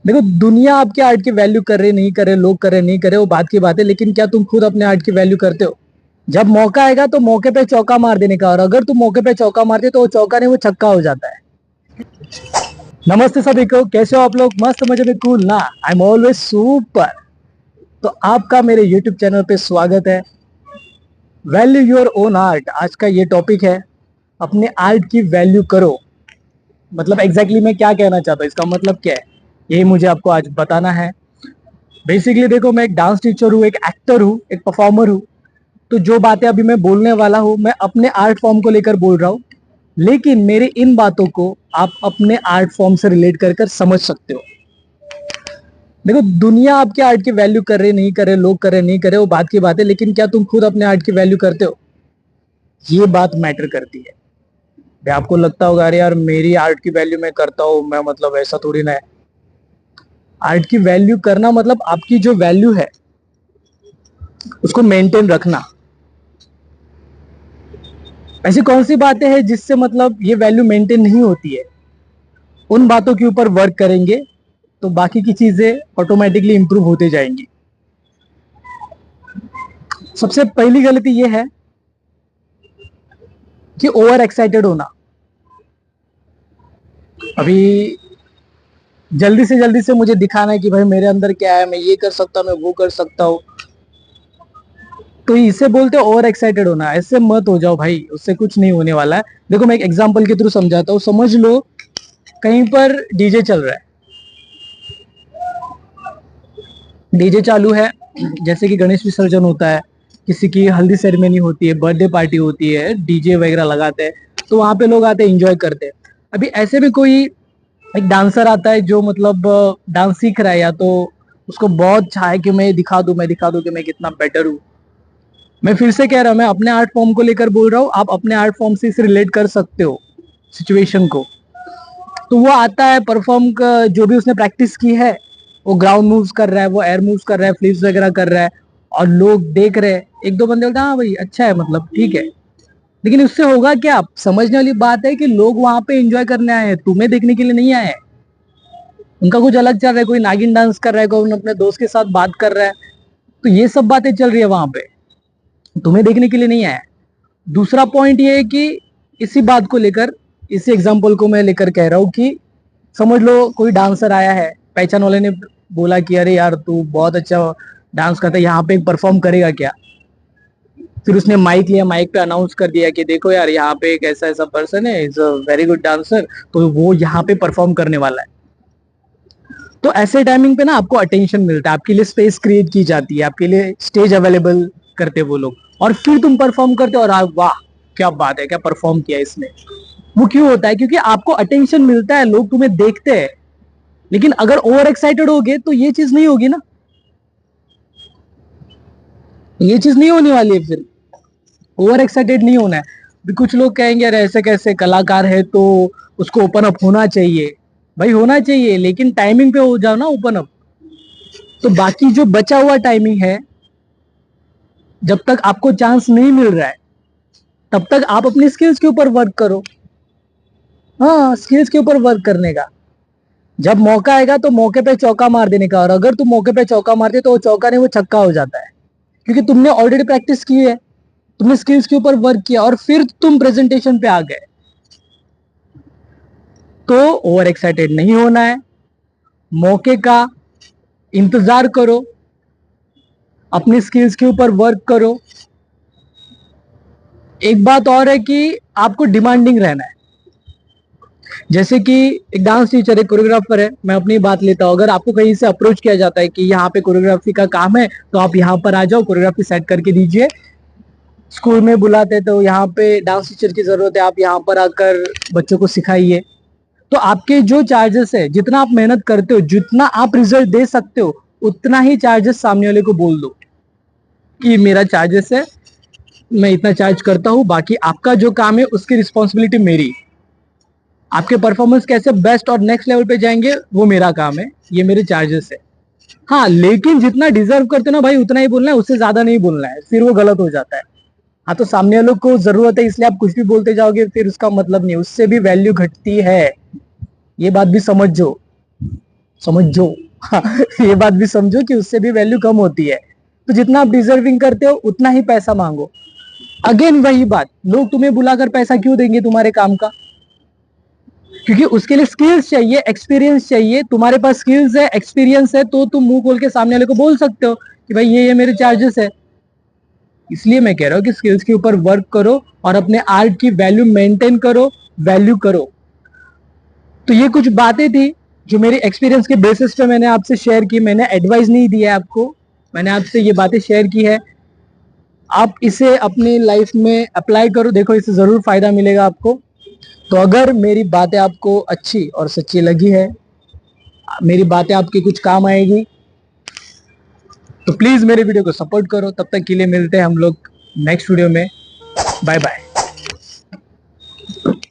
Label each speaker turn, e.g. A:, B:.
A: देखो, दुनिया आपके आर्ट की वैल्यू कर रहे नहीं कर रहे, लोग कर रहे नहीं कर रहे, वो बात की बात है, लेकिन क्या तुम खुद अपने आर्ट की वैल्यू करते हो? जब मौका आएगा तो मौके पे चौका मार देने का, और अगर तुम मौके पे चौका मारते तो वो चौका नहीं, वो छक्का हो जाता है। नमस्ते सभी को, कैसे हो आप लोग? मस्त मजे में, कूल ना? I am always super. तो आपका मेरे यूट्यूब चैनल पे स्वागत है। वैल्यू योर ओन आर्ट, आज का ये टॉपिक है। अपने आर्ट की वैल्यू करो। मतलब एग्जैक्टली मैं क्या कहना चाहता हूँ, इसका मतलब क्या है, यही मुझे आपको आज बताना है। बेसिकली देखो, मैं एक डांस टीचर हूँ, एक एक्टर हूँ, एक परफॉर्मर हूँ। तो जो बातें अभी मैं बोलने वाला हूँ, मैं अपने आर्ट फॉर्म को लेकर बोल रहा हूँ। लेकिन मेरी इन बातों को आप अपने आर्ट फॉर्म से रिलेट कर कर समझ सकते हो। देखो, दुनिया आपके आर्ट की वैल्यू कर रहे नहीं कर रहे, लोग कर रहे नहीं कर रहे, वो बात की बात है, लेकिन क्या तुम खुद अपने आर्ट की वैल्यू करते हो? ये बात मैटर करती है। भाई, आपको लगता होगा अरे यार मेरी आर्ट की वैल्यू मैं करता हूँ, मैं मतलब ऐसा थोड़ी ना है। आर्ट की वैल्यू करना मतलब आपकी जो वैल्यू है उसको मेंटेन रखना। ऐसी कौन सी बातें हैं जिससे मतलब ये वैल्यू मेंटेन नहीं होती है? उन बातों के ऊपर वर्क करेंगे तो बाकी की चीजें ऑटोमेटिकली इंप्रूव होते जाएंगी। सबसे पहली गलती ये है कि ओवर एक्साइटेड होना। अभी जल्दी से मुझे दिखाना है कि भाई मेरे अंदर क्या है, मैं ये कर सकता हूँ, मैं वो कर सकता हूँ। तो इसे बोलते हैं ओवर एक्साइटेड होना। ऐसे मत हो जाओ भाई, उससे कुछ नहीं होने वाला है। देखो, मैं एक एग्जांपल के थ्रू समझाता हूँ, समझ लो। कहीं पर डीजे चल रहा है, डीजे चालू है। जैसे कि गणेश विसर्जन होता है, किसी की हल्दी सेरेमनी होती है, बर्थडे पार्टी होती है, डीजे वगैरह लगाते हैं। तो वहां पे लोग आते हैं, एंजॉय करते हैं। अभी ऐसे में कोई एक डांसर आता है जो मतलब डांस सीख रहा है, या तो उसको बहुत चाह है कि मैं दिखा दूं कि मैं कितना बेटर हूँ। मैं फिर से कह रहा हूँ, मैं अपने आर्ट फॉर्म को लेकर बोल रहा हूँ, आप अपने आर्ट फॉर्म से इसे रिलेट कर सकते हो सिचुएशन को। तो वो आता है परफॉर्म का, जो भी उसने प्रैक्टिस की है, वो ग्राउंड मूव्स कर रहा है, वो एयर मूव्स कर रहा है, फ्लिप्स वगैरह कर रहा है। और लोग देख रहे हैं, एक दो बंदे बोलते हैं हाँ भाई अच्छा है, मतलब ठीक है। लेकिन उससे होगा क्या? समझने वाली बात है कि लोग वहां पे एंजॉय करने आए हैं, तुम्हें देखने के लिए नहीं आए हैं। उनका कुछ अलग चल रहा है, कोई नागिन डांस कर रहा है, कोई अपने दोस्त के साथ बात कर रहा है। तो ये सब बातें चल रही है वहां पे, तुम्हें देखने के लिए नहीं आया। दूसरा पॉइंट ये है कि इसी बात को लेकर, इसी एग्जाम्पल को मैं लेकर कह रहा हूँ कि समझ लो कोई डांसर आया है, पहचान वाले ने बोला कि अरे यार तू बहुत अच्छा डांस करता है, यहाँ पे परफॉर्म करेगा क्या? फिर उसने माइक लिया, माइक पे अनाउंस कर दिया कि देखो यार यहाँ पे एक ऐसा ऐसा पर्सन है, is a very good dancer, तो वो यहाँ पे परफॉर्म करने वाला है। तो ऐसे टाइमिंग पे ना आपको अटेंशन मिलता है, आपके लिए स्पेस क्रिएट की जाती है, आपके लिए स्टेज अवेलेबल करते हैं वो लोग। और फिर तुम परफॉर्म करते हो और आप वाह क्या बात है, क्या परफॉर्म किया इसने। वो क्यों होता है? क्योंकि आपको अटेंशन मिलता है, लोग तुम्हें देखते हैं। लेकिन अगर ओवर एक्साइटेड होगे तो ये चीज नहीं होगी ना, ये चीज नहीं होने वाली है। फिर ओवर एक्साइटेड नहीं होना है। कुछ लोग कहेंगे अरे ऐसे कैसे, कलाकार है तो उसको ओपन अप होना चाहिए। भाई होना चाहिए, लेकिन टाइमिंग पे हो जाओ ना ओपन अप। तो बाकी जो बचा हुआ टाइमिंग है, जब तक आपको चांस नहीं मिल रहा है, तब तक आप अपनी स्किल्स के ऊपर वर्क करो। हाँ, स्किल्स के ऊपर वर्क करने का। जब मौका आएगा तो मौके पे चौका मार देने का, और अगर तुम मौके पे चौका मारते तो वो चौका नहीं, वो छक्का हो जाता है। क्योंकि तुमने ऑलरेडी प्रैक्टिस की है, तुमने स्किल्स के ऊपर वर्क किया, और फिर तुम प्रेजेंटेशन पे आ गए। तो ओवर एक्साइटेड नहीं होना है, मौके का इंतजार करो, अपनी स्किल्स के ऊपर वर्क करो। एक बात और है कि आपको डिमांडिंग रहना है। जैसे कि एक डांस टीचर है, कोरियोग्राफर है, मैं अपनी बात लेता हूँ। अगर आपको कहीं से अप्रोच किया जाता है कि यहाँ पे कोरियोग्राफी का काम है, तो आप यहाँ पर आ जाओ, कोरियोग्राफी सेट करके दीजिए। स्कूल में बुलाते तो यहाँ पे डांस टीचर की जरूरत है, आप यहाँ पर आकर बच्चों को सिखाइए। तो आपके जो चार्जेस है, जितना आप मेहनत करते हो, जितना आप रिजल्ट दे सकते हो, उतना ही चार्जेस सामने वाले को बोल दो कि मेरा चार्जेस है, मैं इतना चार्ज करता हूं, बाकी आपका जो काम है उसकी रिस्पॉन्सिबिलिटी मेरी। आपके परफॉर्मेंस कैसे बेस्ट और नेक्स्ट लेवल पे जाएंगे वो मेरा काम है, ये मेरे चार्जेस है। हाँ, लेकिन जितना डिजर्व करते हो ना भाई, उतना ही बोलना है, उससे ज्यादा नहीं बोलना है, फिर वो गलत हो जाता है। हाँ, तो सामने वालों को जरूरत है इसलिए आप कुछ भी बोलते जाओगे, फिर उसका मतलब नहीं, उससे भी वैल्यू घटती है। ये बात भी समझो। समझो। हाँ, ये बात भी समझो कि उससे भी वैल्यू कम होती है। तो जितना आप डिजर्विंग करते हो उतना ही पैसा मांगो। अगेन वही बात, लोग तुम्हें बुलाकर पैसा क्यों देंगे तुम्हारे काम का? क्योंकि उसके लिए स्किल्स चाहिए, एक्सपीरियंस चाहिए। तुम्हारे पास स्किल्स है, एक्सपीरियंस है, तो तुम मुंह खोल के सामने वाले को बोल सकते हो कि भाई ये मेरे चार्जेस है। इसलिए मैं कह रहा हूँ कि स्किल्स के ऊपर वर्क करो और अपने आर्ट की वैल्यू मेंटेन करो, वैल्यू करो। तो ये कुछ बातें थी जो मेरे एक्सपीरियंस के बेसिस पे मैंने आपसे शेयर की। मैंने एडवाइस नहीं दिया है आपको, मैंने आपसे ये बातें शेयर की है। आप इसे अपनी लाइफ में अप्लाई करो, देखो इससे जरूर फायदा मिलेगा आपको। तो अगर मेरी बातें आपको अच्छी और सच्ची लगी है, मेरी बातें आपके कुछ काम आएगी, तो प्लीज मेरे वीडियो को सपोर्ट करो। तब तक के लिए मिलते हैं हम लोग नेक्स्ट वीडियो में। Bye bye.